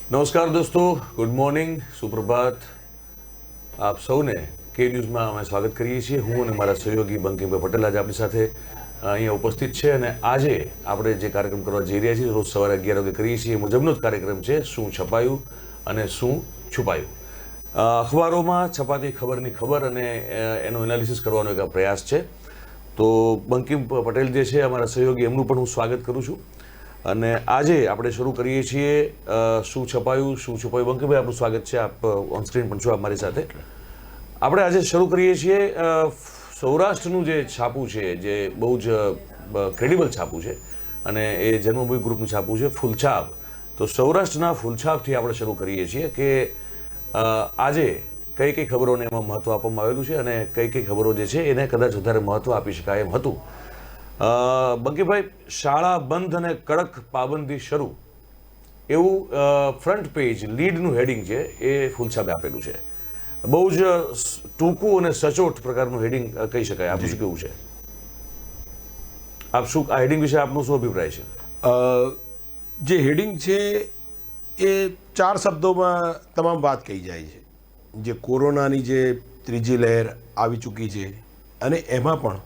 નમસ્કાર દોસ્તો, good morning, સુપ્રભાત. આપ સૌને કે ન્યૂઝમાં અમે સ્વાગત કરીએ છીએ. હું અને મારા સહયોગી બંકિમભાઈ પટેલ આજે આપણી સાથે અહીંયા ઉપસ્થિત છે અને આજે આપણે જે કાર્યક્રમ કરવા જઈ રહ્યા છીએ રોજ સવારે 11 વાગે કરીએ છીએ એ મુજબનો જ કાર્યક્રમ છે શું છપાયું અને શું છુપાયું. અખબારોમાં છપાતી ખબરની ખબર અને એનું એનાલિસિસ કરવાનો એક પ્રયાસ છે. તો બંકિમ પટેલ જે છે અમારા સહયોગી, એમનું પણ હું સ્વાગત કરું છું. અને આજે આપણે શરૂ કરીએ છીએ શું છપાયું શું છુપાયું. બંકીભાઈ, આપનું સ્વાગત છે. આપ ઓન સ્ક્રીન પણ છો અમારી સાથે. આપણે આજે શરૂ કરીએ છીએ સૌરાષ્ટ્રનું જે છાપું છે, જે બહુ જ ક્રેડિબલ છાપું છે અને એ જન્મભૂમિ ગ્રુપનું છાપું છે ફૂલછાપ. તો સૌરાષ્ટ્રના ફૂલછાપથી આપણે શરૂ કરીએ છીએ કે આજે કઈ કઈ ખબરોને એમાં મહત્વ આપવામાં આવેલું છે અને કઈ કઈ ખબરો જે છે એને કદાચ વધારે મહત્વ આપી શકાય એમ હતું. બંકીભાઈ, શાળા બંધ અને કડક પાબંદી શરૂ એવું ફ્રન્ટ પેજ લીડનું હેડિંગ છે એ ફૂલછાપે આપેલું છે. બહુ જ ટૂંકું અને સચોટ પ્રકારનું હેડિંગ કહી શકાય. આપનું શું કેવું છે? આપ શું આ હેડિંગ વિશે આપનો શું અભિપ્રાય છે? જે હેડિંગ છે એ 4 શબ્દોમાં તમામ વાત કહી જાય છે. જે કોરોનાની જે ત્રીજી લહેર આવી ચૂકી છે અને એમાં પણ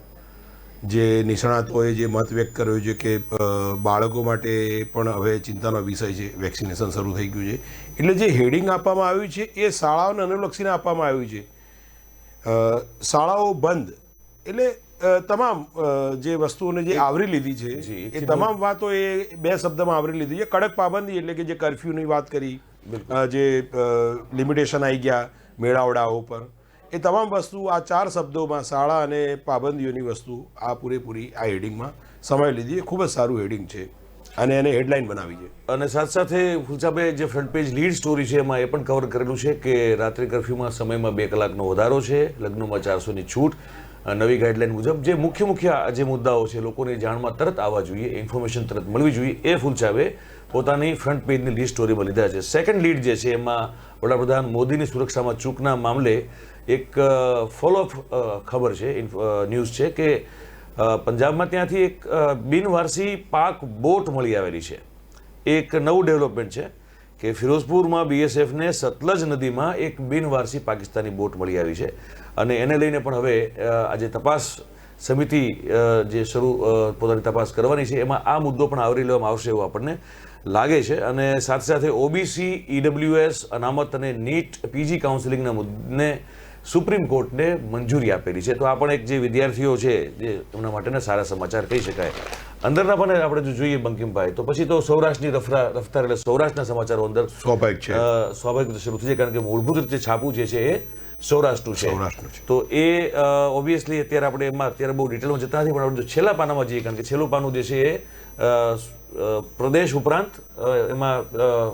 જે નિષ્ણાતોએ જે મત વ્યક્ત કર્યો છે કે બાળકો માટે પણ હવે ચિંતાનો વિષય છે, વેક્સિનેશન શરૂ થઈ ગયું છે. એટલે જે હેડિંગ આપવામાં આવ્યું છે એ શાળાઓને અનુલક્ષીને આપવામાં આવ્યું છે. શાળાઓ બંધ એટલે તમામ જે વસ્તુઓને જે આવરી લીધી છે એ તમામ વાતો એ 2 શબ્દમાં આવરી લીધી છે. કડક પાબંદી એટલે કે જે કર્ફ્યુની વાત કરી, જે લિમિટેશન આવી ગયા મેળાવડાઓ પર, એ તમામ વસ્તુ આ 4 શબ્દોમાં શાળા અને પાબંદીઓની વસ્તુ આ પૂરેપૂરી આ હેડિંગમાં સમાવી લીધી. એ ખૂબ જ સારું હેડિંગ છે અને એને હેડલાઇન બનાવી છે. અને સાથે સાથે ફૂલછાપે જે ફ્રન્ટ પેજ લીડ સ્ટોરી છે એમાં એ પણ કવર કરેલું છે કે રાત્રિ કર્ફ્યુમાં સમયમાં 2 કલાકનો વધારો છે, લગ્નોમાં 400ની છૂટ, નવી ગાઈડલાઇન મુજબ જે મુખ્ય જે મુદ્દાઓ છે લોકોની જાણમાં તરત આવવા જોઈએ, ઇન્ફોર્મેશન તરત મળવી જોઈએ, એ ફૂલછાપે પોતાની ફ્રન્ટ પેજની લીડ સ્ટોરીમાં લીધા છે. સેકન્ડ લીડ જે છે એમાં વડાપ્રધાન મોદીની સુરક્ષામાં ચૂકના મામલે એક ફોલોઅપ ખબર છે, ન્યૂઝ છે કે પંજાબમાં ત્યાંથી એક બિનવારસી પાક બોટ મળી આવેલી છે. એક નવું ડેવલપમેન્ટ છે કે ફિરોઝપુરમાં બીએસએફને સતલજ નદીમાં એક બિનવારસી પાકિસ્તાની બોટ મળી આવી છે અને એને લઈને પણ હવે આજે તપાસ સમિતિ જે પોતાની તપાસ કરવાની છે એમાં આ મુદ્દો પણ આવરી લેવામાં આવશે એવું આપણને લાગે છે. અને સાથે સાથે ઓબીસી, ઈડબ્લ્યુએસ, અનામત અને નીટ પીજી કાઉન્સિલિંગના મુદ્દે સુપ્રીમ કોર્ટને મંજૂરી આપેલી છે. તો આ પણ એક જે વિદ્યાર્થીઓ છે જે એમના માટેના સારા સમાચાર કહી શકાય. અંદરના પણ આપણે જો જોઈએ બંકિમભાઈ, તો પછી તો સૌરાષ્ટ્રની રફતાર એટલે સૌરાષ્ટ્રના સમાચારો અંદર સ્વાભાવિક છે, સ્વાભાવિક શરૂ થઈ જાય કારણ કે મૂળભૂત રીતે છાપું જે છે એ સૌરાષ્ટ્રનું છે. તો એ ઓબ્વિયસલી અત્યારે આપણે એમાં અત્યારે બહુ ડિટેલમાં જતા નથી, પણ આપણે જો છેલ્લા પાનામાં જઈએ, કારણ કે છેલ્લું પાનું જે છે એ પ્રદેશ ઉપરાંત એમાં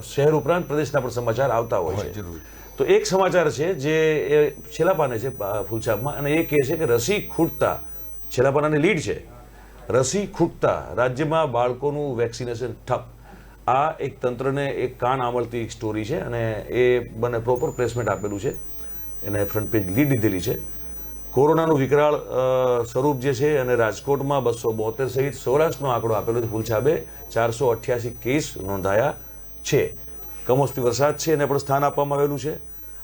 શહેર ઉપરાંત પ્રદેશના પણ સમાચાર આવતા હોય છે. તો એક સમાચાર છે જે એ છેલ્લા પાને છે ફૂલછાપમાં અને એ કહે છે કે રસી ખૂટતા, છેલ્લા પાનાની લીડ છે, રસી ખૂટતા રાજ્યમાં બાળકોનું વેક્સિનેશન ઠપ. આ એક તંત્રને એક કાન આમળતી સ્ટોરી છે અને એ બંને પ્રોપર પ્લેસમેન્ટ આપેલું છે, એને ફ્રન્ટ પેજ લીડ લીધેલી છે. કોરોનાનું વિકરાળ સ્વરૂપ જે છે અને રાજકોટમાં 272 સહિત સૌરાષ્ટ્રનો આંકડો આપેલો છે ફૂલછાપે. 488 કેસ નોંધાયા છે. કમોસમી વરસાદ છે એને પણ સ્થાન આપવામાં આવેલું છે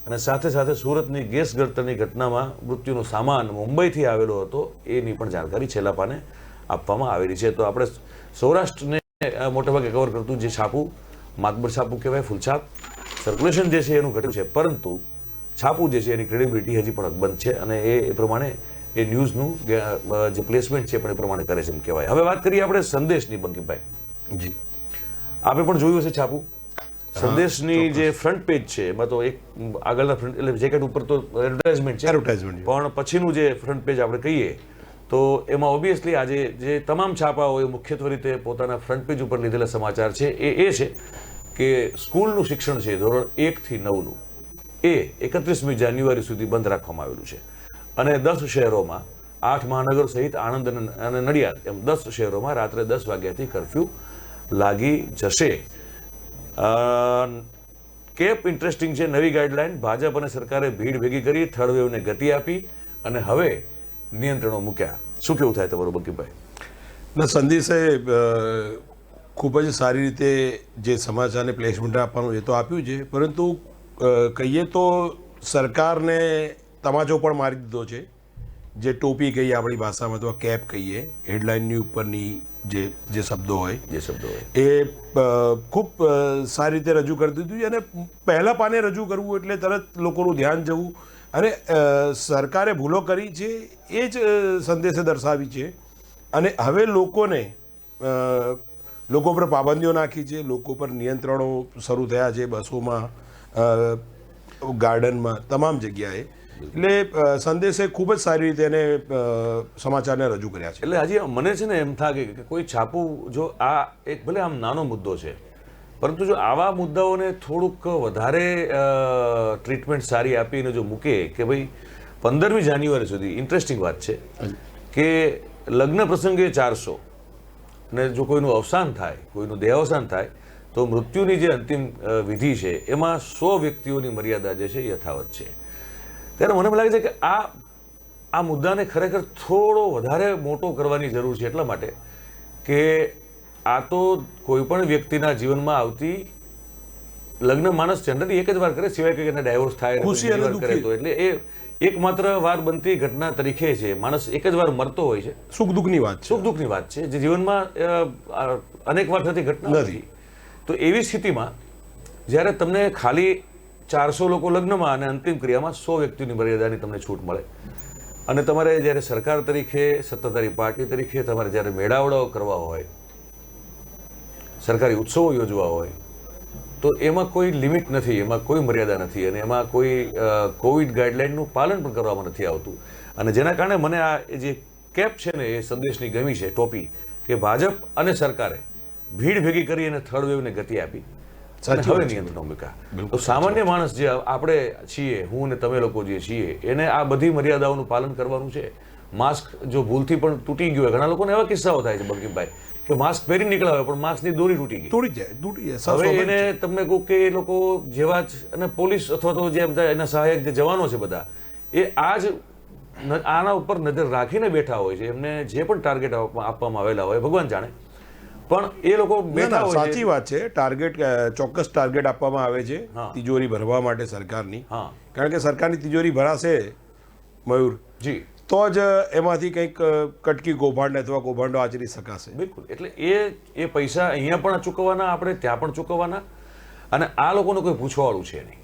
અને સાથે સાથે સુરતની ગેસ ગળતરની ઘટનામાં મૃત્યુનો સામાન મુંબઈથી આવેલો હતો એની પણ જાણકારી છેલ્લા પાને આપવામાં આવેલી છે. તો આપણે સૌરાષ્ટ્રને મોટાભાગે કવર કરતું જે છાપું, માતબર છાપું કહેવાય ફૂલછાપ, સર્ક્યુલેશન જે છે એનું ઘટ્યું છે, પરંતુ છાપું જે છે એની ક્રેડિબિલિટી હજી પણ અકબંધ છે અને એ પ્રમાણે એ ન્યૂઝનું જે પ્લેસમેન્ટ છે પણ એ પ્રમાણે કરે છે એમ કહેવાય. હવે વાત કરીએ આપણે સંદેશની બંકિમભાઈ. જી, આપે પણ જોયું હશે છાપું. સંદેશની જે ફ્રન્ટ પેજ છે એમાં તો એક આગળના ફ્રન્ટ એટલે જેકેટ ઉપર તો એડવર્ટાઇઝમેન્ટ છે, પણ પછીનું જે ફ્રન્ટ પેજ આપણે કહીએ તો એમાં ઓબ્વિયસલી આજે જે તમામ છાપાઓએ મુખ્યત્વે રીતે પોતાના ફ્રન્ટ પેજ ઉપર લીધેલા સમાચાર છે એ છે કે સ્કૂલનું શિક્ષણ છે ધોરણ 1 થી 9નું એ 31મી જાન્યુઆરી સુધી બંધ રાખવામાં આવેલું છે અને 10 શહેરોમાં 8 મહાનગર સહિત આણંદ અને નડિયાદ એમ 10 શહેરોમાં રાત્રે 10 વાગ્યાથી કર્ફ્યુ લાગી જશે. કેપ ઇન્ટરેસ્ટિંગ છે, નવી ગાઈડલાઈન, ભાજપ અને સરકારે ભીડ ભેગી કરી, થર્ડ વેવને ગતિ આપી અને હવે નિયંત્રણો મૂક્યા. શું કેવું થાય તમારું બંકિમભાઈ? ના, સંદેશે ખૂબ જ સારી રીતે જે સમાચારને પ્લેસમેન્ટ આપવાનું એ તો આપ્યું છે, પરંતુ કહીએ તો સરકારને તમાચો પણ મારી દીધો છે. જે ટોપી કહીએ આપણી ભાષામાં, અથવા કેપ કહીએ, હેડલાઇનની ઉપરની જે શબ્દો હોય એ ખૂબ સારી રીતે રજૂ કરી દીધું છે. અને પહેલા પાને રજૂ કરવું એટલે તરત લોકોનું ધ્યાન જવું, અને સરકારે ભૂલો કરી છે એ જ સંદેશે દર્શાવી છે. અને હવે લોકો પર પાબંદીઓ નાખી છે, લોકો પર નિયંત્રણો શરૂ થયા છે, બસોમાં, ગાર્ડનમાં, તમામ જગ્યાએ. એટલે સંદેશે ખૂબ જ સારી રીતે એને સમાચારને રજૂ કર્યા છે. એટલે હજી મને છે ને એમ થાય કે કોઈ છાપું, જો આ એક ભલે આમ નાનો મુદ્દો છે, પરંતુ જો આવા મુદ્દાઓને થોડુંક વધારે ટ્રીટમેન્ટ સારી આપીને જો મૂકે કે ભાઈ 15મી જાન્યુઆરી સુધી, ઇન્ટરેસ્ટિંગ વાત છે કે લગ્ન પ્રસંગે 400, અને જો કોઈનું અવસાન થાય, કોઈનું દેહાવસાન થાય, તો મૃત્યુની જે અંતિમ વિધિ છે એમાં 100 વ્યક્તિઓની મર્યાદા જે છે યથાવત છે. ત્યારે મને લાગે છે કે આ મુદ્દાને ખરેખર થોડો વધારે મોટો કરવાની જરૂર છે, એટલા માટે કે આ તો કોઈ પણ વ્યક્તિના જીવનમાં આવતી, લગ્ન માણસ જનરલી એક જ વાર કરે, સિવાય કે એને ડાયવોર્સ થાય, ખુશી અને કરે તો, એટલે એ એકમાત્ર વાર બનતી ઘટના તરીકે છે. માણસ એક જ વાર મરતો હોય છે. સુખ દુઃખની વાત છે જે જીવનમાં અનેક વાર થતી ઘટના નથી. તો એવી સ્થિતિમાં જ્યારે તમને ખાલી 400 લોકો લગ્નમાં અને અંતિમ ક્રિયામાં 100 વ્યક્તિની મર્યાદાની તમને છૂટ મળે, અને તમારે જ્યારે સરકાર તરીકે, સત્તાધારી પાર્ટી તરીકે તમારે જ્યારે મેળાવડાઓ કરવા હોય, સરકારી ઉત્સવો યોજવા હોય, તો એમાં કોઈ લિમિટ નથી, એમાં કોઈ મર્યાદા નથી, અને એમાં કોઈ કોવિડ ગાઈડલાઇનનું પાલન પણ કરવામાં નથી આવતું. અને જેના કારણે મને આ જે કેપ છે ને એ સંદેશની ગમી છે, ટોપી, કે ભાજપ અને સરકારે ભીડ ભેગી કરી અને થર્ડ વેવને ગતિ આપી, હવે નિયંત્રણો મૂક્યા. તો સામાન્ય માણસ જે આપણે છીએ, હું ને તમે લોકો જે છીએ, એને આ બધી મર્યાદાઓનું પાલન કરવાનું છે. માસ્ક જો ભૂલથી પણ તૂટી ગયું હોય, ઘણા લોકોને એવા કિસ્સાઓ થાય છે બંકિમભાઈ, કે માસ્ક પહેરી નીકળ્યા હોય પણ માસ્કની દોરી તૂટી જાય. હવે એને તમને કહું કે એ લોકો જેવા જ, અને પોલીસ અથવા તો જે એના સહાયક જે જવાનો છે બધા, એ આના ઉપર નજર રાખીને બેઠા હોય છે. એમને જે પણ ટાર્ગેટ આપવામાં આવેલા હોય, ભગવાન જાણે, પણ એ લોકો બેઠા હોય. સાચી વાત છે, ચોક્કસ ટાર્ગેટ આપવામાં આવે છે તિજોરી ભરવા માટે સરકારની. કારણ કે સરકારની તિજોરી ભરાશે મયુર જી, તો જ એમાંથી કંઈક કટકી કૌભાંડ અથવા કૌભાંડો આચરી શકાશે. બિલકુલ. એટલે એ પૈસા અહીંયા પણ ચૂકવવાના, આપણે ત્યાં પણ ચૂકવવાના, અને આ લોકોને કોઈ પૂછવાવાળું છે નહીં.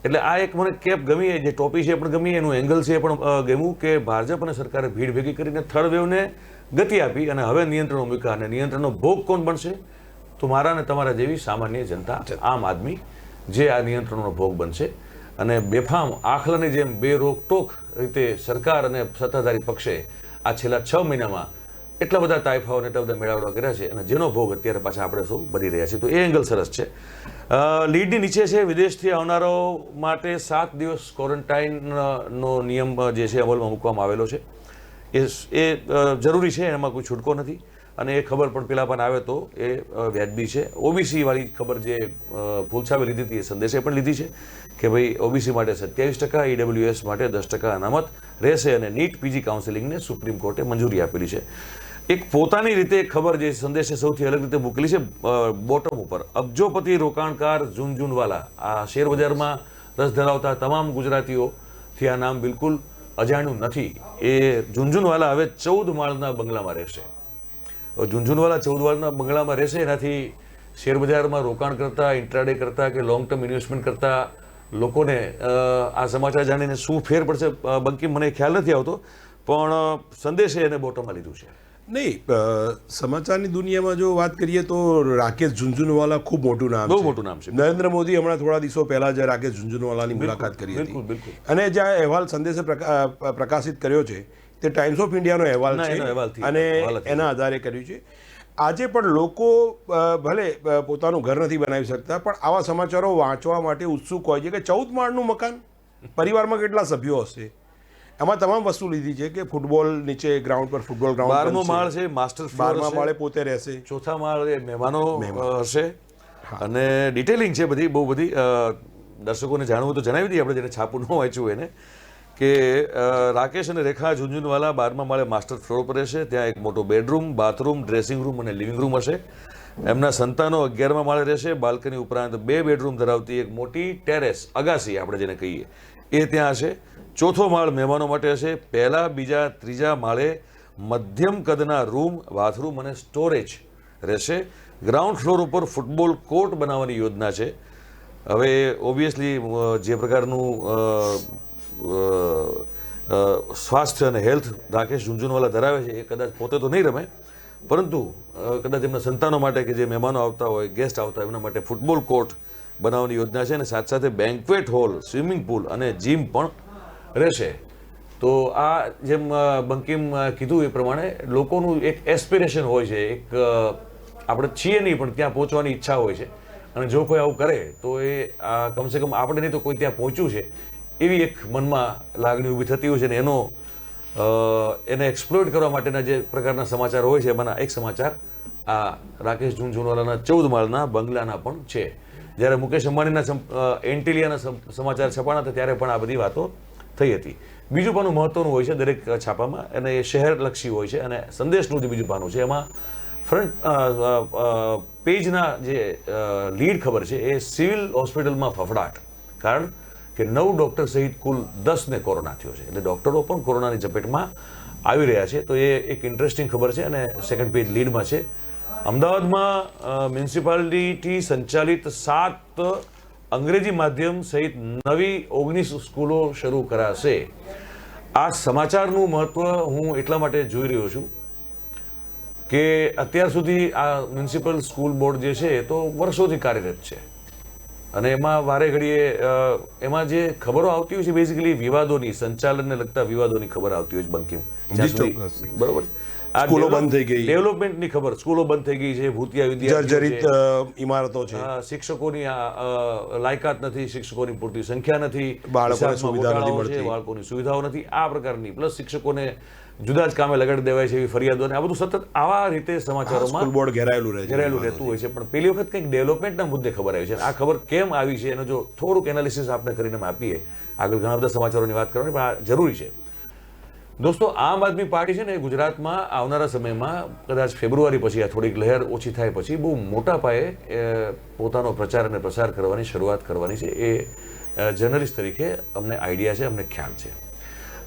એટલે આ એક મને કેપ ગમી, જે ટોપી છે એ પણ ગમી, એનું એંગલ છે એ પણ ગમ્યું, કે ભાજપ અને સરકારે ભીડ ભેગી કરીને થર્ડ વેવને ગતિ આપી, અને હવે નિયંત્રણો મૂક્યા. અને નિયંત્રણનો ભોગ કોણ બનશે? તો મારા અને તમારા જેવી સામાન્ય જનતા, આમ આદમી, જે આ નિયંત્રણોનો ભોગ બનશે. અને બેફામ આખલાની જેમ બેરોકટોક રીતે સરકાર અને સત્તાધારી પક્ષે આ છેલ્લા 6 મહિનામાં એટલા બધા તાઇફાઓ અને એટલા બધા મેળાવડા કર્યા છે, અને જેનો ભોગ અત્યારે પાછા આપણે સૌ બની રહ્યા છીએ. તો એ એંગલ સરસ છે. લીડની નીચે છે વિદેશથી આવનારાઓ માટે 7 દિવસ ક્વોરન્ટાઇનનો નિયમ જે છે અમલમાં મૂકવામાં આવેલો છે. એ જરૂરી છે, એમાં કોઈ છૂટકો નથી. અને એ ખબર પણ પેલા પણ આવે તો એ વ્યાજબી છે. ઓબીસી વાળી ખબર જે ફૂલછાપે લીધી હતી, એ સંદેશે પણ લીધી છે કે ભાઈ ઓબીસી માટે 27%, ઈડબ્લ્યુએસ માટે 10% અનામત રહેશે, અને નીટ પીજી કાઉન્સેલિંગને સુપ્રીમ કોર્ટે મંજૂરી આપેલી છે. એક પોતાની રીતે ખબર જે સંદેશે સૌથી અલગ રીતે મોકલી છે બોટમ ઉપર. અબજોપતિ રોકાણકાર ઝુનઝુનવાલા, આ શેર બજારમાં રસ ધરાવતા તમામ ગુજરાતીઓથી આ નામ બિલકુલ અજાણ્યું નથી. એ ઝુનઝુનવાલા હવે 14 માળના બંગલામાં રહેશે. ઝુનઝુનવાલા 14 માળના બંગલામાં રહેશે. એનાથી શેરબજારમાં રોકાણ કરતા, ઇન્ટ્રાડે કરતા કે લોંગ ટર્મ ઇન્વેસ્ટમેન્ટ કરતા લોકોને આ સમાચાર જાણીને શું ફેર પડશે બંકિમ, મને ખ્યાલ નથી આવતો, પણ સંદેશે એને બોટમમાં લીધું છે. નહીં, સમાચારની દુનિયામાં જો વાત કરીએ તો રાકેશ ઝુનઝુનવાલા ખૂબ મોટું નામ, બહુ મોટું નામ છે. નરેન્દ્ર મોદી હમણાં થોડા દિવસો પહેલા જ રાકેશ ઝુનઝુનવાલાની મુલાકાત કરી હતી, અને જ્યાં અહેવાલ સંદેશે પ્રકાશિત કર્યો છે તે ટાઈમ્સ ઓફ ઇન્ડિયાનો અહેવાલ છે, અને એના આધારે કર્યું છે. આજે પણ લોકો ભલે પોતાનું ઘર નથી બનાવી શકતા, પણ આવા સમાચારો વાંચવા માટે ઉત્સુક હોય છે કે 14 માળનું મકાન, પરિવારમાં કેટલા સભ્યો હશે, એમાં તમામ વસ્તુ લીધી છે. કે ફૂટબોલ નીચે ગ્રાઉન્ડ પર, ફૂટબોલ ગ્રાઉન્ડ 12મો માળ છે, માસ્ટર ફ્લોર, 12મા માળે પોતે રહેશે, 4થા માળે મહેમાનો હશે, અને ડિટેલિંગ છે બધી, બહુ બધી. દર્શકોને જાણવું તો જણાવી દઈએ આપણે, જેને છાપું ન વાંચ્યું એને, કે રાકેશ અને રેખા ઝુંઝુનવાલા 12મા માળે માસ્ટર ફ્લોર પર રહેશે. ત્યાં એક મોટો બેડરૂમ, બાથરૂમ, ડ્રેસિંગ રૂમ અને લિવિંગ રૂમ હશે. એમના સંતાનો 11મા માળે રહેશે. બાલ્કની ઉપરાંત 2 બેડરૂમ ધરાવતી એક મોટી ટેરેસ, અગાસી આપણે જેને કહીએ, એ ત્યાં હશે. 4થો માળ મહેમાનો માટે હશે. 1લા, 2જા, 3જા માળે મધ્યમ કદના રૂમ, બાથરૂમ અને સ્ટોરેજ રહેશે. ગ્રાઉન્ડ ફ્લોર ઉપર ફૂટબોલ કોર્ટ બનાવવાની યોજના છે. હવે ઓબ્વિયસલી જે પ્રકારનું સ્વાસ્થ્ય અને હેલ્થ રાકેશ ઝુંઝુનવાલા ધરાવે છે, એ કદાચ પોતે તો નહીં રમે, પરંતુ કદાચ એમના સંતાનો માટે કે જે મહેમાનો આવતા હોય, ગેસ્ટ આવતા હોય, એમના માટે ફૂટબોલ કોર્ટ બનાવવાની યોજના છે. અને સાથે સાથે બેન્ક્વેટ હોલ, સ્વિમિંગ પુલ અને જીમ પણ રહેશે. તો આ જેમ બંકિમ કીધું એ પ્રમાણે લોકોનું એક એસ્પિરેશન હોય છે, એક આપણે છીએ નહીં પણ ત્યાં પહોંચવાની ઈચ્છા હોય છે. અને જો કોઈ આવું કરે તો એ કમસે કમ આપણે નહીં તો કોઈ ત્યાં પહોંચ્યું છે એવી એક મનમાં લાગણી ઊભી થતી હોય છે. ને એને એક્સપ્લોઇટ કરવા માટેના જે પ્રકારના સમાચાર હોય છે, એમાંના એક સમાચાર આ રાકેશ ઝુંઝુનવાલાના 14 માળના બંગલાના પણ છે. જ્યારે મુકેશ અંબાણીના એન્ટિલિયાના સમાચાર છપાણા હતા ત્યારે પણ આ બધી વાતો થઈ હતી. બીજું પાનું મહત્વનું હોય છે દરેક છાપામાં, અને એ શહેરલક્ષી હોય છે. અને સંદેશનું જે બીજું પાનું છે એમાં ફ્રન્ટ પેજના જે લીડ ખબર છે એ સિવિલ હોસ્પિટલમાં ફફડાટ, કારણ કે 9 ડૉક્ટર સહિત કુલ 10ને કોરોના થયો છે. એટલે ડૉક્ટરો પણ કોરોનાની ઝપેટમાં આવી રહ્યા છે. તો એ એક ઇન્ટરેસ્ટિંગ ખબર છે અને સેકન્ડ પેજ લીડમાં છે. અમદાવાદમાં મ્યુનિસિપાલિટી સંચાલિત 7 અંગ્રેજી માધ્યમ સહિત નવી 19 સ્કૂલો શરૂ કરાશે. આ સમાચારનું મહત્વ હું એટલા માટે જોઈ રહ્યો છું કે અત્યાર સુધી આ મ્યુનિસિપલ સ્કૂલ બોર્ડ જે છે એ તો વર્ષોથી કાર્યરત છે. અને એમાં વારે ઘડીએ એમાં જે ખબરો આવતી હોય છે બેઝિકલી વિવાદોની, સંચાલનને લગતા વિવાદોની ખબર આવતી હોય છે બંકિમ. બરોબર, આ સ્કૂલો બંધ થઈ ગઈ, ડેવલપમેન્ટની ખબર, સ્કૂલો બંધ થઈ ગઈ છે, ભૂતિયા જર્જરિત ઇમારતો છે, શિક્ષકોની લાયકાત નથી, શિક્ષકોની પૂરતી સંખ્યા નથી, બાળકોને સુવિધા નથી મળતી, બાળકોની સુવિધાઓ નથી, આ પ્રકારની, પ્લસ શિક્ષકોને જુદા જ કામે લગાડી દેવાય છે એવી ફરિયાદો. અને આ બધું સતત આવા રીતે સમાચારોમાં સ્કૂલ બોર્ડ ઘેરાયેલું રહેતું હોય છે. પણ પેલી વખત કંઈક ડેવલપમેન્ટના મુદ્દે ખબર આવી છે. આ ખબર કેમ આવી છે એનો જો થોડુંક એનાલિસિસ આપણે કરીને આપીએ, આગળ ઘણા બધા સમાચારોની વાત કરવાની, પણ આ જરૂરી છે. દોસ્તો, આમ આદમી પાર્ટી છે ને ગુજરાતમાં આવનારા સમયમાં કદાચ ફેબ્રુઆરી પછી આ થોડીક લહેર ઓછી થાય પછી બહુ મોટા પાયે પોતાનો પ્રચાર અને પ્રસાર કરવાની શરૂઆત કરવાની છે. એ જર્નલિસ્ટ તરીકે અમને આઈડિયા છે, અમને ખ્યાલ છે.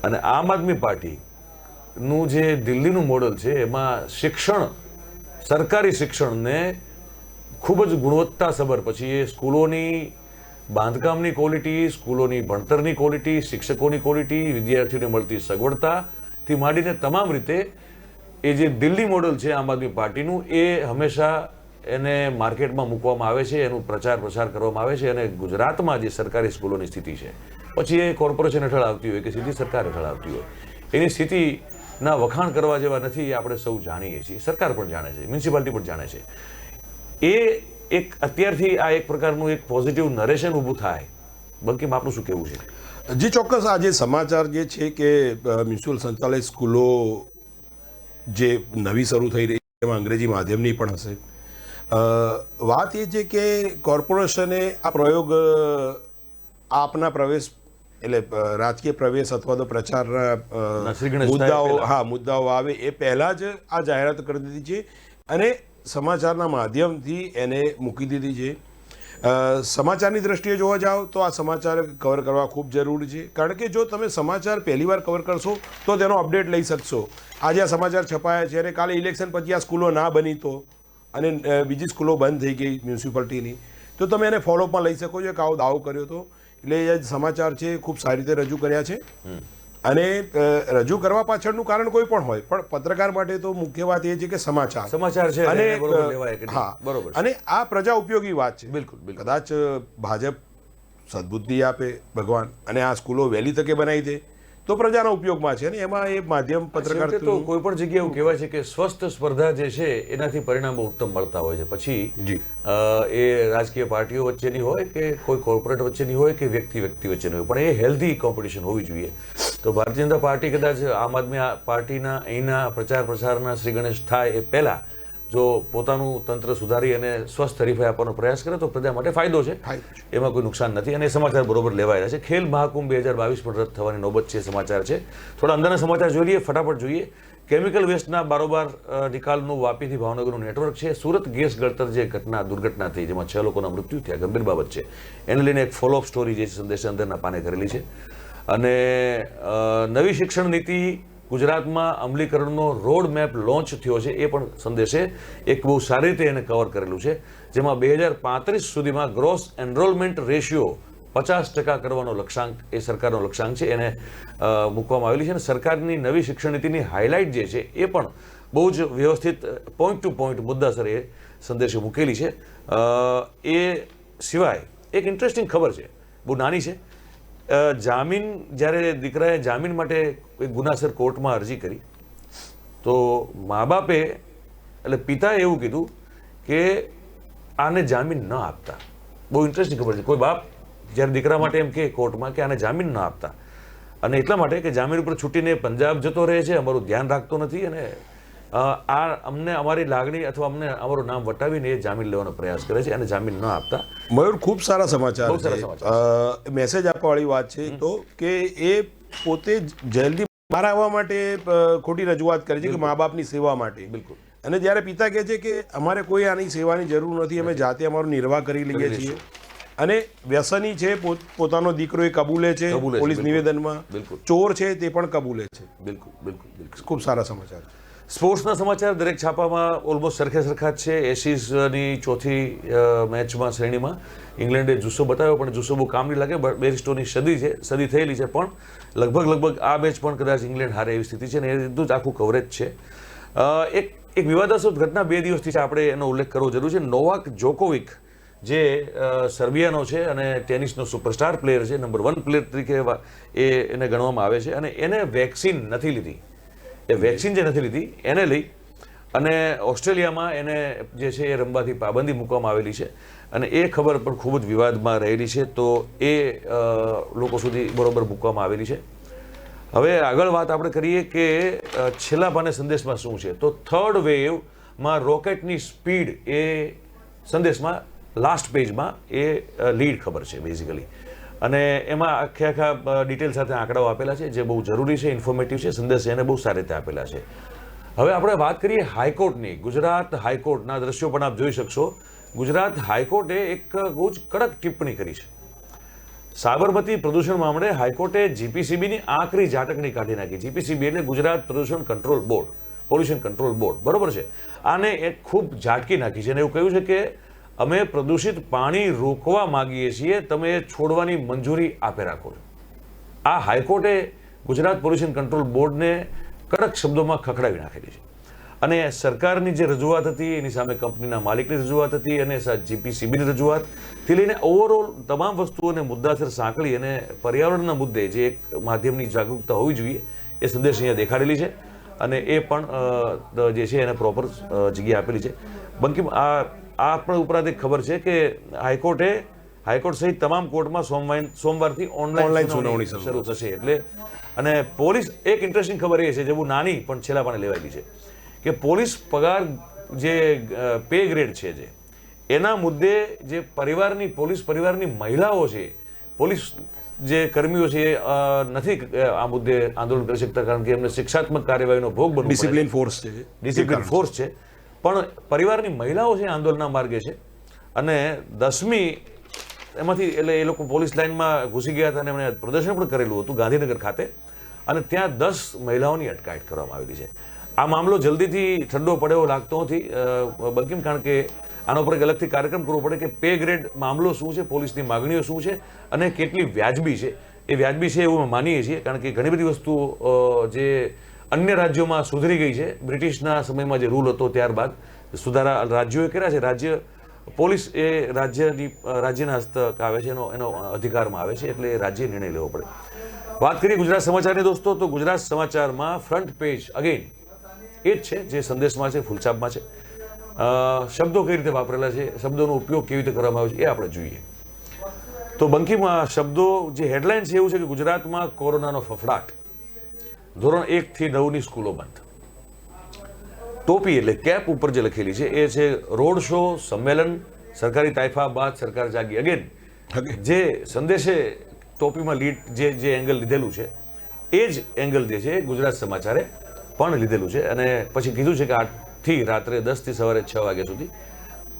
અને આમ આદમી પાર્ટીનું જે દિલ્હીનું મોડલ છે એમાં શિક્ષણ, સરકારી શિક્ષણને ખૂબ જ ગુણવત્તાસભર, પછી એ સ્કૂલોની બાંધકામની ક્વોલિટી, સ્કૂલોની ભણતરની ક્વોલિટી, શિક્ષકોની ક્વોલિટી, વિદ્યાર્થીઓને મળતી સગવડતાથી માંડીને તમામ રીતે એ જે દિલ્હી મોડલ છે આમ આદમી પાર્ટીનું, એ હંમેશા એને માર્કેટમાં મૂકવામાં આવે છે, એનું પ્રચાર પ્રસાર કરવામાં આવે છે. અને ગુજરાતમાં જે સરકારી સ્કૂલોની સ્થિતિ છે, પછી એ કોર્પોરેશન હેઠળ આવતી હોય કે સીધી સરકાર હેઠળ આવતી હોય, એની સ્થિતિના વખાણ કરવા જેવા નથી, એ આપણે સૌ જાણીએ છીએ, સરકાર પણ જાણે છે, મ્યુનિસિપાલિટી પણ જાણે છે. એ એક અત્યારથી આ એક પ્રકારનું એક પોઝિટિવ નરેશન ઊભું થાય. બંકિમ, આપનું શું કહેવું છે? જી ચોક્કસ. આ જે સમાચાર જે છે કે મ્યુનિસિપલ સંચાલિત સ્કૂલો જે નવી શરૂ થઈ રહી છે એમાં અંગ્રેજી માધ્યમની પણ હશે. વાત એ છે કે કોર્પોરેશને આ પ્રયોગ આપના પ્રવેશ એટલે રાજકીય પ્રવેશ અથવા તો પ્રચારના મુદ્દાઓ આવે એ પહેલાં જ આ જાહેરાત કરી દીધી છે અને સમાચારના માધ્યમથી એને મૂકી દીધી છે. સમાચારની દ્રષ્ટિએ જોવા જાઓ તો આ સમાચાર કવર કરવા ખૂબ જરૂરી છે, કારણ કે જો તમે સમાચાર પહેલી વાર કવર કરશો તો તેનો અપડેટ લઈ શકશો. આજે આ સમાચાર છપાયા છે અને કાલે ઇલેક્શન પછી આ સ્કૂલો ના બની તો, અને બીજી સ્કૂલો બંધ થઈ ગઈ મ્યુનિસિપાલિટીની, તો તમે એને ફોલોઅપમાં લઈ શકો છો કે આવો દાવો કર્યો હતો. એટલે એ સમાચાર છે ખૂબ સારી રીતે રજૂ કર્યા છે. અને રજૂ કરવા પાછળનું કારણ કોઈ પણ હોય, પણ પત્રકાર માટે તો મુખ્ય વાત એ છે કે સમાચાર છે અને હા, બરોબર, અને આ પ્રજા ઉપયોગી વાત છે. બિલકુલ. કદાચ ભાજપ સદબુદ્ધિ આપે ભગવાન અને આ સ્કૂલો વહેલી તકે બનાવી દે તો પ્રજાના ઉપયોગમાં છે. અને એમાં એ માધ્યમ પત્રકાર તો કોઈ પણ જગ્યાએ એવું કહેવાય છે કે સ્વસ્થ સ્પર્ધા જે છે એનાથી પરિણામો ઉત્તમ મળતા હોય છે. પછી એ રાજકીય પાર્ટીઓ વચ્ચેની હોય કે કોઈ કોર્પોરેટ વચ્ચેની હોય કે વ્યક્તિ વચ્ચેની હોય, પણ એ હેલ્ધી કોમ્પિટિશન હોવી જોઈએ. તો ભારતીય જનતા પાર્ટી કદાચ આમ આદમી પાર્ટીના અહીંના પ્રચાર પ્રસારના શ્રી ગણેશ થાય એ પહેલા જો પોતાનું તંત્ર સુધારી અને સ્વસ્થ હરીફાઈ આપવાનો પ્રયાસ કરે તો પ્રજા માટે ફાયદો છે, એમાં કોઈ નુકસાન નથી. અને સમાચાર બરોબર લેવાયેલા છે. ખેલ મહાકુંભ 2022 પણ રદ થવાની નોબત છે, સમાચાર છે. થોડા અંદરના સમાચાર જોઈ લઈએ, ફટાફટ જોઈએ. કેમિકલ વેસ્ટના બારોબાર નિકાલનું વાપીથી ભાવનગરનું નેટવર્ક છે. સુરત ગેસ ગળતર જે દુર્ઘટના થઈ, જેમાં 6 લોકોના મૃત્યુ થયા, ગંભીર બાબત છે. એને લઈને એક ફોલોઅપ સ્ટોરી જે સંદેશ અંદરના પાને કરેલી છે. અને નવી શિક્ષણ નીતિ ગુજરાતમાં અમલીકરણનો રોડ મેપ લોન્ચ થયો છે, એ પણ સંદેશે એક બહુ સારી રીતે એને કવર કરેલું છે, જેમાં 2035 સુધીમાં ગ્રોસ એનરોલમેન્ટ રેશિયો 50% કરવાનો લક્ષ્યાંક એ સરકારનો લક્ષ્યાંક છે, એને મૂકવામાં આવેલી છે. અને સરકારની નવી શિક્ષણ નીતિની હાઇલાઇટ જે છે એ પણ બહુ જ વ્યવસ્થિત પોઈન્ટ ટુ પોઈન્ટ મુદ્દાસર એ સંદેશે મૂકેલી છે. એ સિવાય એક ઇન્ટરેસ્ટિંગ ખબર છે, બહુ નાની છે. જામીન, જ્યારે દીકરાએ જામીન માટે કોઈ ગુનાસર કોર્ટમાં અરજી કરી તો મા બાપે એટલે પિતાએ એવું કીધું કે આને જામીન ન આપતા. બહુ ઇન્ટરેસ્ટિંગ ખબર છે. કોઈ બાપ જ્યારે દીકરા માટે એમ કે કોર્ટમાં કે આને જામીન ન આપતા, અને એટલા માટે કે જામીન ઉપર છૂટીને પંજાબ જતો રહે છે, અમારું ધ્યાન રાખતો નથી, અને અમને અમારી લાગણી અથવા અમને અમારું નામ વટાવીને એ જામીન લેવાનો પ્રયાસ કરે છે, અને જામીન ન આપતા. મયુર, ખૂબ સારા સમાચાર છે. મેસેજ આપવાવાળી વાત છે તો કે એ પોતે જેલથી બહાર આવવા માટે ખોટી રજૂઆત કરે છે કે મા બાપની સેવા માટે. બિલકુલ. અને જ્યારે પિતા કહે છે કે અમારે કોઈ આની સેવાની જરૂર નથી, અમે જાતે અમારો નિર્વાહ કરી લઈએ છીએ, અને વ્યસની છે પોતાનો દીકરો એ કબૂલે છે પોલીસ નિવેદનમાં, ચોર છે તે પણ કબૂલે છે. બિલકુલ બિલકુલ. ખૂબ સારા સમાચાર. સ્પોર્ટ્સના સમાચાર દરેક છાપામાં ઓલમોસ્ટ સરખા જ છે. એશિઝની ચોથી મેચમાં શ્રેણીમાં ઇંગ્લેન્ડે જુસ્સો બતાવ્યો, પણ જુસ્સો બહુ કામ નહીં લાગે. બેરિસ્ટોની સદી થયેલી છે, પણ લગભગ આ મેચ પણ કદાચ ઇંગ્લેન્ડ હારે એવી સ્થિતિ છે, ને એ રીતનું જ આખું કવરેજ છે. એક વિવાદાસ્પદ ઘટના 2 દિવસથી આપણે એનો ઉલ્લેખ કરવો જરૂર છે. નોવાક જોકોવિક જે સર્બિયાનો છે અને ટેનિસનો સુપરસ્ટાર પ્લેયર છે, નંબર 1 પ્લેયર તરીકે એને ગણવામાં આવે છે, અને એને વેક્સિન નથી લીધી. એ વેક્સિન જે નથી લીધી એને લઈ અને ઓસ્ટ્રેલિયામાં એને જે છે એ રમવાથી પાબંદી મૂકવામાં આવેલી છે, અને એ ખબર પણ ખૂબ જ વિવાદમાં રહેલી છે. તો એ લોકો સુધી બરોબર મૂકવામાં આવેલી છે. હવે આગળ વાત આપણે કરીએ કે છેલ્લા પાને સંદેશમાં શું છે. તો થર્ડ વેવમાં રોકેટની સ્પીડ એ સંદેશમાં લાસ્ટ પેજમાં એ લીડ ખબર છે બેઝિકલી, અને એમાં આખા ડિટેલ સાથે આંકડાઓ આપેલા છે જે બહુ જરૂરી છે, ઇન્ફોર્મેટિવ છે. સંદેશ એને બહુ સારી રીતે આપેલા છે. હવે આપણે વાત કરીએ હાઈકોર્ટની. ગુજરાત હાઈકોર્ટના દ્રશ્યો પણ આપ જોઈ શકશો. ગુજરાત હાઈકોર્ટે એક બહુ જ કડક ટિપ્પણી કરી છે. સાબરમતી પ્રદૂષણ મામલે હાઈકોર્ટે જીપીસીબીની આકરી ઝાટકણી કાઢી નાખી. જીપીસીબી એટલે ગુજરાત પ્રદૂષણ control board, pollution control board, બરોબર છે. આને એક ખૂબ ઝાટકી નાખી છે, અને એવું કહ્યું છે કે અમે પ્રદૂષિત પાણી રોકવા માંગીએ છીએ, તમે છોડવાની મંજૂરી આપે રાખો છો. આ હાઈકોર્ટે ગુજરાત પોલ્યુશન કંટ્રોલ બોર્ડને કડક શબ્દોમાં ખખડાવી નાખેલી છે. અને સરકારની જે રજૂઆત હતી એની સામે કંપનીના માલિકની રજૂઆત હતી, અને જીપીસીબીની રજૂઆતથી લઈને ઓવરઓલ તમામ વસ્તુઓને મુદ્દાસર સાંકળી અને પર્યાવરણના મુદ્દે જે એક માધ્યમની જાગૃતતા હોવી જોઈએ એ સંદેશ અહીંયા દેખાડેલી છે, અને એ પણ જે છે એને પ્રોપર જગ્યા આપેલી છે. બંકિમ, આ પણ ઉપરાંત એક ખબર છે કે હાઈકોર્ટ સહિત તમામ કોર્ટમાં સોમવારથી ઓનલાઈન સુનાવણી શરૂ થશે. એટલે અને પોલીસ, એક ઇન્ટરેસ્ટિંગ ખબર એ છે જે બહુ નાની પણ છેલ્લા પાને લેવાયેલી છે, કે પોલીસ પગાર જે પે ગ્રેડ છે જે એના મુદ્દે જે પોલીસ પરિવારની મહિલાઓ છે, પોલીસ જે કર્મીઓ છે એ નથી આ મુદ્દે આંદોલન કરી શકતા, કારણ કે એમને શિક્ષાત્મક કાર્યવાહીનો ભોગ બનવું, ડિસિપ્લિન ફોર્સ છે. પણ પરિવારની મહિલાઓ છે આંદોલનના માર્ગે છે, અને 10મી એમાંથી એટલે એ લોકો પોલીસ લાઇનમાં ઘૂસી ગયા હતા અને એમણે પ્રદર્શન પણ કરેલું હતું ગાંધીનગર ખાતે, અને ત્યાં 10 મહિલાઓની અટકાયત કરવામાં આવેલી છે. આ મામલો જલ્દીથી ઠંડો પડે એવો લાગતો નથી બંકિમ, કારણ કે આના ઉપર એક અલગથી કાર્યક્રમ કરવો પડે કે પે ગ્રેડ મામલો શું છે, પોલીસની માગણીઓ શું છે, અને કેટલી વ્યાજબી છે. એ વ્યાજબી છે એવું માનીએ છીએ, કારણ કે ઘણી બધી વસ્તુઓ જે અન્ય રાજ્યોમાં સુધરી ગઈ છે. બ્રિટિશના સમયમાં જે રૂલ હતો ત્યારબાદ સુધારા રાજ્યોએ કર્યા છે. રાજ્ય પોલીસ એ રાજ્યના હસ્તક આવે છે, એનો અધિકારમાં આવે છે, એટલે રાજ્ય નિર્ણય લેવો પડે. વાત કરીએ ગુજરાત સમાચારની દોસ્તો, તો ગુજરાત સમાચારમાં ફ્રન્ટ પેજ અગેન એ જ છે જે સંદેશમાં છે, ફૂલછાપમાં છે. શબ્દો કઈ રીતે વાપરેલા છે, શબ્દોનો ઉપયોગ કેવી રીતે કરવામાં આવે છે એ આપણે જોઈએ. તો બંકીમાં શબ્દો જે હેડલાઇન છે એવું છે કે ગુજરાતમાં કોરોનાનો ફફડાટ, ધોરણ 1 થી 9ની સ્કૂલો બંધ. ટોપી એટલે કેપ ઉપર જે લખેલી છે એ છે રોડ શો સંમેલન સરકારી તાઇફા બાદ સરકાર જાગી અગેન. જે સંદેશે ટોપીમાં જે એંગલ લીધેલું છે એ જ એંગલ જે છે ગુજરાત સમાચારે પણ લીધેલું છે અને પછી કીધું છે કે 8થી રાત્રે 10 થી સવારે 6 વાગ્યા સુધી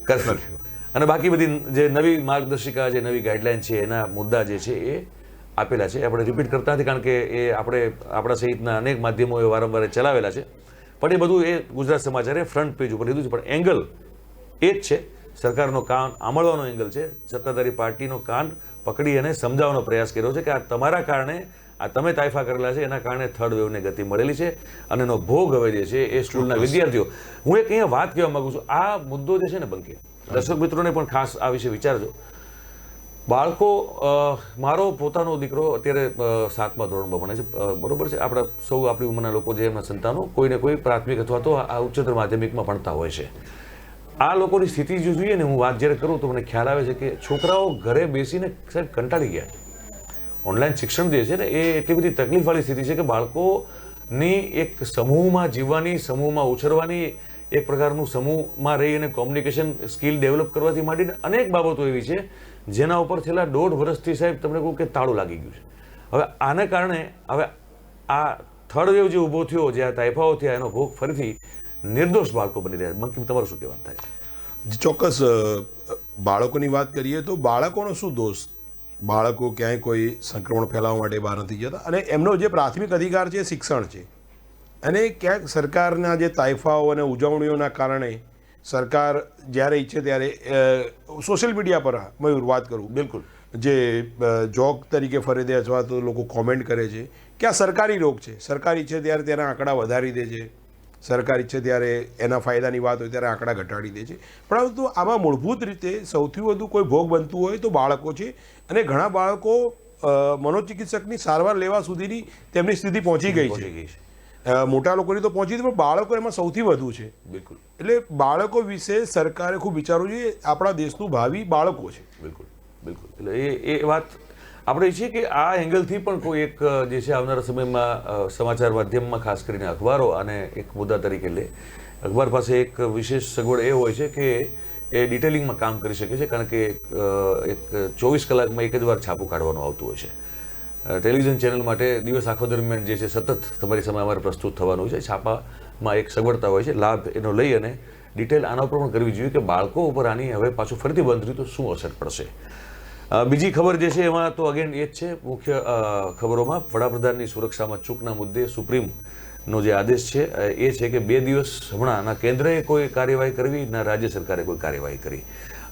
કર્ફ્યુ. અને બાકી બધી જે નવી માર્ગદર્શિકા જે નવી ગાઈડલાઈન છે એના મુદ્દા જે છે એ આપેલા છે. આપણે રિપીટ કરતા નથી કારણ કે એ આપણા સહિતના અનેક માધ્યમોએ વારંવાર ચલાવેલા છે, પણ એ બધું એ ગુજરાત સમાચારે ફ્રન્ટ પેજ ઉપર લીધું છે. પણ એંગલ એ જ છે, સરકારનો કાન આંબળવાનો એંગલ છે. સત્તાધારી પાર્ટીનો કાન પકડી અને સમજાવવાનો પ્રયાસ કર્યો છે કે આ તમારા કારણે, આ તમે તાઇફા કરેલા છે એના કારણે થર્ડ વેવને ગતિ મળેલી છે અને એનો ભોગ હવે જે છે એ સ્કૂલના વિદ્યાર્થીઓ. હું એક અહીંયા વાત કહેવા માંગુ છું, આ મુદ્દો જે છે ને બંકે, દર્શક મિત્રોને પણ ખાસ આ વિશે વિચારજો. બાળકો, મારો પોતાનો દીકરો અત્યારે 7મા ધોરણમાં ભણે છે, બરોબર છે. આપણા સૌ આપણી ઉંમરના લોકો જે એમના સંતાનો કોઈને કોઈ પ્રાથમિક અથવા તો આ ઉચ્ચતર માધ્યમિકમાં ભણતા હોય છે. આ લોકોની સ્થિતિ જો જોઈએ ને, હું વાત જ્યારે કરું તો મને ખ્યાલ આવે છે કે છોકરાઓ ઘરે બેસીને સાહેબ કંટાળી ગયા. ઓનલાઈન શિક્ષણ જે છે ને એ એટલી બધી તકલીફવાળી સ્થિતિ છે કે બાળકોની એક સમૂહમાં જીવવાની, સમૂહમાં ઉછરવાની, એક પ્રકારનું સમૂહમાં રહી અને કોમ્યુનિકેશન સ્કિલ ડેવલપ કરવાથી માંડીને અનેક બાબતો એવી છે જેના ઉપર છેલ્લા 1.5 વર્ષથી સાહેબ તમને કહું કે તાળું લાગી ગયું છે. હવે આને કારણે હવે આ થર્ડ વેવ જે ઊભો થયો, જે આ તાઇફાઓ થયા, એનો ભોગ ફરીથી નિર્દોષ બાળકો બની રહ્યા. બંકિમ, તમારું શું કહેવાનું થાય? ચોક્કસ. બાળકોની વાત કરીએ તો બાળકોનો શું દોષ? બાળકો ક્યાંય કોઈ સંક્રમણ ફેલાવવા માટે બહાર નથી જતા અને એમનો જે પ્રાથમિક અધિકાર છે એ શિક્ષણ છે. અને ક્યાંક સરકારના જે તાઇફાઓ અને ઉજવણીઓના કારણે સરકાર જ્યારે ઈચ્છે ત્યારે સોશિયલ મીડિયા પર, મયુર વાત કરું, બિલકુલ, જે જોક તરીકે ફરે દે અથવા તો લોકો કોમેન્ટ કરે છે કે આ સરકારી રોગ છે, સરકાર ઈચ્છે ત્યારે તેના આંકડા વધારી દે છે, સરકાર ઈચ્છે ત્યારે એના ફાયદાની વાત હોય ત્યારે આંકડા ઘટાડી દે છે. પરંતુ આમાં મૂળભૂત રીતે સૌથી વધુ કોઈ ભોગ બનતું હોય તો બાળકો છે. અને ઘણા બાળકો મનોચિકિત્સકની સારવાર લેવા સુધીની તેમની સ્થિતિ પહોંચી ગઈ છે. મોટા લોકોની તો પહોંચી હતી, પણ બાળકો એમાં સૌથી વધુ છે. બિલકુલ. એટલે બાળકો વિશે સરકારે ખૂબ વિચારવું જોઈએ. આપણા દેશનું ભાવિ બાળકો છે. બિલકુલ, બિલકુલ. એટલે એ વાત આપણે ઈચ્છીએ કે આ એંગલથી પણ કોઈ એક જે છે આવનારા સમયમાં સમાચાર માધ્યમમાં ખાસ કરીને અખબારો આને એક મુદ્દા તરીકે લે. અખબાર પાસે એક વિશેષ સગવડ એ હોય છે કે એ ડિટેલિંગમાં કામ કરી શકે છે, કારણ કે એક 24 કલાકમાં એક જ વાર છાપું કાઢવાનું આવતું હોય છે. ટેલિવિઝન ચેનલ માટે દિવસ આખો દરમિયાન જે છે સતત તમારી સામે અમારે પ્રસ્તુત થવાનું છે. છાપામાં એક સગવડતા હોય છે, લાભ એનો લઈ અને ડિટેલ આના ઉપર પણ કરવી જોઈએ કે બાળકો ઉપર આની હવે પાછું ફરીથી બંધ રહ્યું તો શું અસર પડશે. બીજી ખબર જે છે એમાં તો અગેન એ જ છે, મુખ્ય ખબરોમાં વડાપ્રધાનની સુરક્ષામાં ચૂકના મુદ્દે સુપ્રીમનો જે આદેશ છે એ છે કે 2 દિવસ હમણાં ના કેન્દ્રએ કોઈ કાર્યવાહી કરવી, ના રાજ્ય સરકારે કોઈ કાર્યવાહી કરી.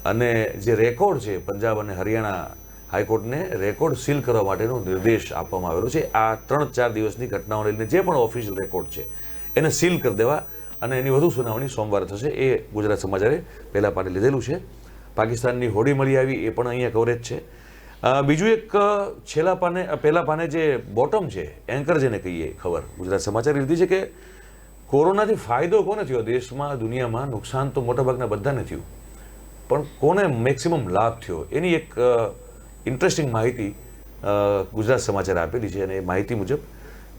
અને જે રેકોર્ડ છે, પંજાબ અને હરિયાણા હાઈકોર્ટને રેકોર્ડ સીલ કરવા માટેનો નિર્દેશ આપવામાં આવેલો છે. આ 3-4 દિવસની ઘટનાઓને લઈને જે પણ ઓફિશિયલ રેકોર્ડ છે એને સીલ કરી દેવા અને એની વધુ સુનાવણી સોમવારે થશે. એ ગુજરાત સમાચારે પહેલા પાને લીધેલું છે. પાકિસ્તાનની હોડી મળી આવી, એ પણ અહીંયા કવરેજ છે. બીજું એક પહેલા પાને જે બોટમ છે, એન્કર જેને કહીએ ખબર, ગુજરાત સમાચારે લીધી છે કે કોરોનાથી ફાયદો કોને થયો દેશમાં, દુનિયામાં? નુકસાન તો મોટાભાગના બધાને થયું, પણ કોને મેક્સિમમ લાભ થયો એની એક ઇન્ટરેસ્ટિંગ માહિતી ગુજરાત સમાચારે આપેલી છે. અને એ માહિતી મુજબ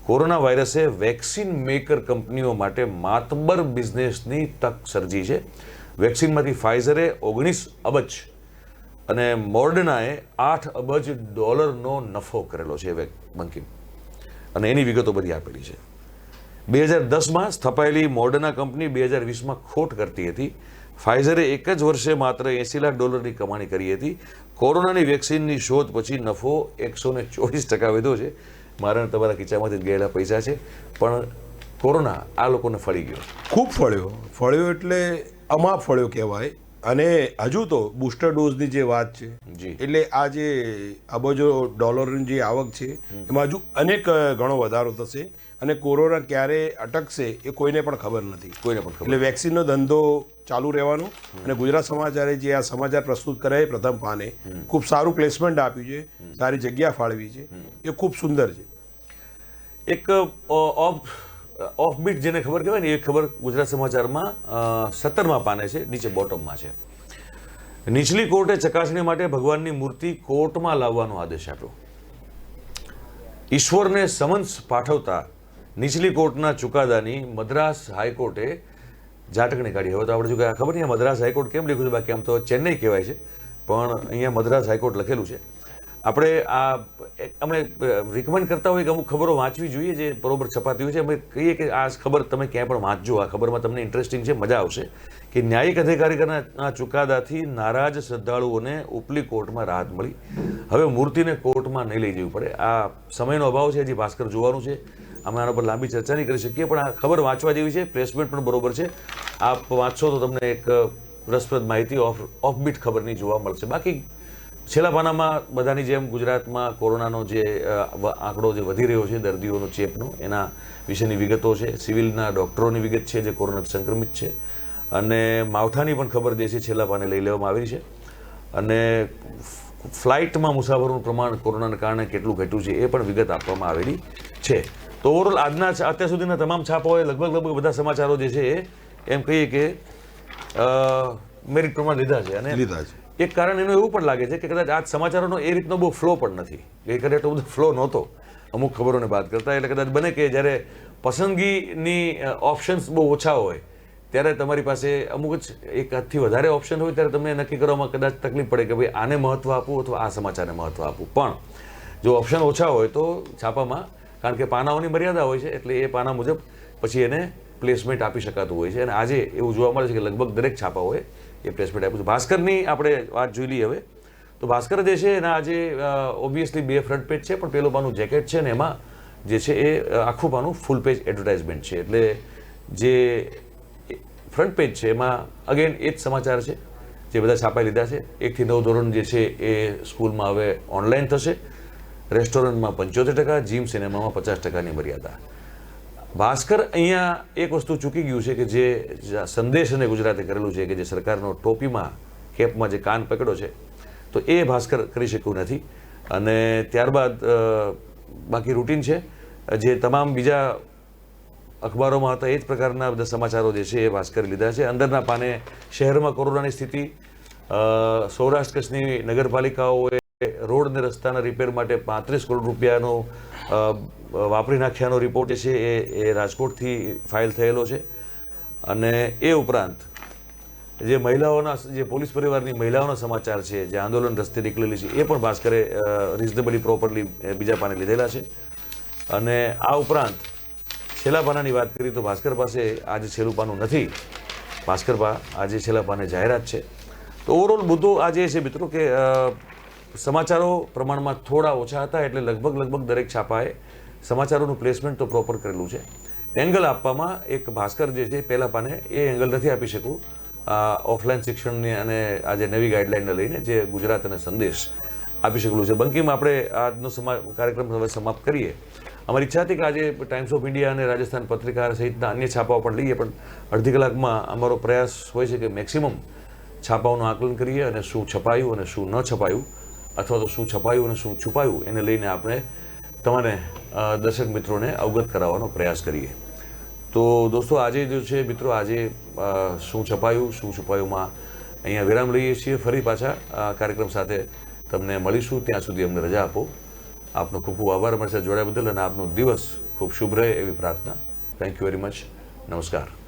કોરોના વાયરસે વેક્સિન મેકર કંપનીઓ માટે માતબર બિઝનેસની તક સર્જી છે. વેક્સિનમાંથી ફાઇઝરે 19 અબજ અને મોડર્નાએ $8 અબજ નફો કરેલો છે બંકિમ, અને એની વિગતો બધી આપેલી છે. 2010માં સ્થપાયેલી મોડર્ના કંપની 2020માં ખોટ કરતી હતી. ફાઇઝરે એક જ વર્ષે માત્ર $80 લાખ કમાણી કરી હતી. કોરોનાની વેક્સિનની શોધ પછી નફો 124% વધ્યો છે. મારા તમારા ખીચામાંથી ગયેલા પૈસા છે, પણ કોરોના આ લોકોને ફળી ગયો, ખૂબ ફળ્યો એટલે અમાપ ફળ્યો કહેવાય. અને હજુ તો બુસ્ટર ડોઝની જે વાત છે, એટલે આ જે અબજો ડોલરની જે આવક છે એમાં હજુ અનેક ઘણો વધારો થશે. અને કોરોના ક્યારે અટકશે એ કોઈને પણ ખબર નથી. એટલે વેક્સિનનો ધંધો ચાલુ રહેવાનો. અને ગુજરાત સમાચારે જે આ સમાચાર પ્રસ્તુત કરે પ્રથમ પાને ખૂબ સારું પ્લેસમેન્ટ આપ્યું છે, સારી જગ્યા ફાળવી છે, એ ખૂબ સુંદર છે. એક ઓફબીટ જેને ખબર કહેવાય ને એ ખબર ગુજરાત સમાચારમાં 17મા પાને છે, નીચે બોટમમાં છે. નીચલી કોર્ટે ચકાસણી માટે ભગવાનની મૂર્તિ કોર્ટમાં લાવવાનો આદેશ આપ્યો. ઈશ્વરને સમન્સ પાઠવતા નીચલી કોર્ટના ચુકાદાની મદ્રાસ હાઈકોર્ટે ઝાટકણી કાઢી. હવે તો આપણે જો કે ખબર નહીં મદ્રાસ હાઈકોર્ટ કેમ લખ્યું છે, બાકી આમ તો ચેન્નઈ કહેવાય છે, પણ અહીંયા મદ્રાસ હાઈકોર્ટ લખેલું છે. આપણે અમે રિકમેન્ડ કરતા હોઈએ કે અમુક ખબરો વાંચવી જોઈએ જે બરોબર છપાતી હોય છે. અમે કહીએ કે આ ખબર તમે ક્યાંય પણ વાંચજો, આ ખબરમાં તમને ઇન્ટરેસ્ટિંગ છે, મજા આવશે. કે ન્યાયિક અધિકારીના ચુકાદાથી નારાજ શ્રદ્ધાળુઓને ઉપલી કોર્ટમાં રાહત મળી. હવે મૂર્તિને કોર્ટમાં નહીં લઈ જવી પડે. આ સમયનો અભાવ છે, હજી ભાસ્કર જોવાનું છે, અમે આના પર લાંબી ચર્ચા નહીં કરી શકીએ, પણ આ ખબર વાંચવા જેવી છે. પ્લેસમેન્ટ પણ બરોબર છે. આપ વાંચશો તો તમને એક રસપ્રદ માહિતી ઓફબીટ ખબરની જોવા મળશે. બાકી છેલ્લા પાનામાં બધાની જેમ ગુજરાતમાં કોરોનાનો જે આંકડો જે વધી રહ્યો છે દર્દીઓનો ચેપનો, એના વિશેની વિગતો છે. સિવિલના ડૉક્ટરોની વિગત છે જે કોરોનાથી સંક્રમિત છે, અને માવઠાની પણ ખબર જે છે છેલ્લા પાને લઈ લેવામાં આવેલી છે. અને ફ્લાઇટમાં મુસાફરોનું પ્રમાણ કોરોનાને કારણે કેટલું ઘટ્યું છે એ પણ વિગત આપવામાં આવેલી છે. તો ઓવરઓલ અત્યાર સુધીના તમામ છાપાઓએ લગભગ બધા સમાચારો જે છે એ એમ કહીએ કે મેરિટ પ્રમાણે લીધા છે. અને એક કારણ એનું એવું પણ લાગે છે કે કદાચ આ સમાચારોનો એ રીતનો બહુ ફ્લો પણ નથી. ગઈકાલે એટલો બધો ફ્લો નહોતો અમુક ખબરોને વાત કરતા, એટલે કદાચ બને કે જ્યારે પસંદગીની ઓપ્શન્સ બહુ ઓછા હોય ત્યારે તમારી પાસે અમુક જ એક હાથથી વધારે ઓપ્શન હોય ત્યારે તમને નક્કી કરવામાં કદાચ તકલીફ પડે કે ભાઈ આને મહત્વ આપવું અથવા આ સમાચારને મહત્વ આપવું. પણ જો ઓપ્શન ઓછા હોય તો છાપામાં, કારણ કે પાનાઓની મર્યાદા હોય છે, એટલે એ પાના મુજબ પછી એને પ્લેસમેન્ટ આપી શકાતું હોય છે. અને આજે એવું જોવા મળે છે કે લગભગ દરેક છાપાઓએ એ પ્લેસમેન્ટ આપ્યું છે. ભાસ્કરની આપણે વાત જોઈ લઈએ હવે. તો ભાસ્કર જે છે એના આજે ઓબ્વિયસલી 2 ફ્રન્ટ પેજ છે, પણ પેલું પાનું જેકેટ છે ને એમાં જે છે એ આખું પાનું ફૂલ પેજ એડવર્ટાઇઝમેન્ટ છે. એટલે જે ફ્રન્ટ પેજ છે એમાં અગેન એ જ સમાચાર છે જે બધા છાપાઈ લીધા છે. 1 થી 9 ધોરણ જે છે એ સ્કૂલમાં હવે ઓનલાઈન થશે. રેસ્ટોરન્ટમાં 75%, જીમ સિનેમામાં 50%ની મર્યાદા. ભાસ્કર અહીંયા એક વસ્તુ ચૂકી ગયું છે કે જે સંદેશ અને ગુજરાતે કરેલું છે કે જે સરકારનો ટોપીમાં કેપમાં જે કાન પકડ્યો છે, તો એ ભાસ્કર કરી શક્યું નથી. અને ત્યારબાદ બાકી રૂટીન છે જે તમામ બીજા અખબારોમાં હતા એ જ પ્રકારના બધા સમાચારો જે છે એ ભાસ્કરે લીધા છે. અંદરના પાને શહેરમાં કોરોનાની સ્થિતિ, સૌરાષ્ટ્ર કચ્છની નગરપાલિકાઓએ રોડ અને રસ્તાના રિપેર માટે 35 કરોડ રૂપિયાનો વાપરી નાખ્યાનો રિપોર્ટ છે એ રાજકોટથી ફાઇલ થયેલો છે. અને એ ઉપરાંત જે મહિલાઓના, જે પોલીસ પરિવારની મહિલાઓના સમાચાર છે જે આંદોલન રસ્તે નીકળેલી છે એ પણ ભાસ્કરે રિઝનેબલી પ્રોપરલી બીજા પાને લીધેલા છે. અને આ ઉપરાંત છેલ્લા પાનાની વાત કરીએ તો ભાસ્કર પાસે આજે છેલ્લું પાનું નથી. ભાસ્કર આજે છેલ્લા પાને જાહેરાત છે. તો ઓવરઓલ મુદ્દો આજે છે મિત્રો કે સમાચારો પ્રમાણમાં થોડા ઓછા હતા, એટલે લગભગ દરેક છાપાએ સમાચારોનું પ્લેસમેન્ટ તો પ્રોપર કરેલું છે. એંગલ આપવામાં એક ભાસ્કર જે છે પહેલા પાને એ એંગલ નથી આપી શકું ઓફલાઈન શિક્ષણની અને આજે નવી ગાઈડલાઇનને લઈને જે ગુજરાત અને સંદેશ આપી શકેલું છે. બંકીમાં આપણે આજનો કાર્યક્રમ હવે સમાપ્ત કરીએ. અમારી ઈચ્છા હતી કે આજે ટાઈમ્સ ઓફ ઇન્ડિયા અને રાજસ્થાન પત્રિકા સહિતના અન્ય છાપાઓ પણ લઈએ, પણ અડધી કલાકમાં અમારો પ્રયાસ હોય છે કે મેક્સિમમ છાપાઓનું આકલન કરીએ અને શું છપાયું અને શું ન છપાયું, અથવા તો શું છપાયું અને શું છુપાયું એને લઈને આપણે તમારે દર્શક મિત્રોને અવગત કરાવવાનો પ્રયાસ કરીએ. તો દોસ્તો આજે જો છે મિત્રો, આજે શું છપાયું શું છુપાયુંમાં અહીંયા વિરામ લઈએ છીએ. ફરી પાછા આ કાર્યક્રમ સાથે તમને મળીશું. ત્યાં સુધી અમને રજા આપો. આપનો ખૂબ ખૂબ આભાર અમારી સાથે જોડાયા બદલ, અને આપનો દિવસ ખૂબ શુભ રહે એવી પ્રાર્થના. Thank you very much. નમસ્કાર.